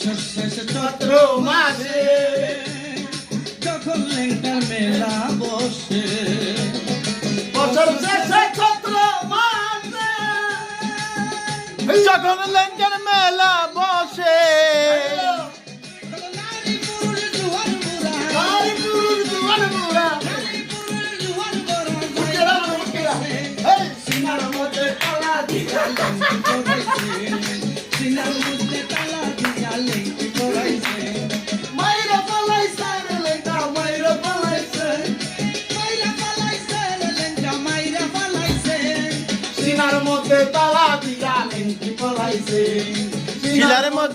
বছর শেষে চৈত্র মাসে যখন লেঙ্কার মেলা বসে, বছর শেষে চৈত্র মাসে যখন লেঙ্গের মেলা বসে, নারী পুরুষ জুয়ান বুড়া, নারী পুরুষ জুয়ান বুড়া, নারী পুরুষ জুয়ান বড় বুকেরা বুকেরা, এই সিনার মধ্যে তালা দিয়া লেঙ্কি পড়াইছে, সিনার মধ্যে তালা দিয়া লেঙ্কি পড়াইছে, মাইরা পালাইছে রে লেঙ্গা, মাইরা পালাইছে, মাইরা পালাইছে রে লেঙ্কা, মাইরা পালাইছে, সিনার মধ্যে তালা দিয়া লেঙ্গি পালাইছে, শিলার মধ্যে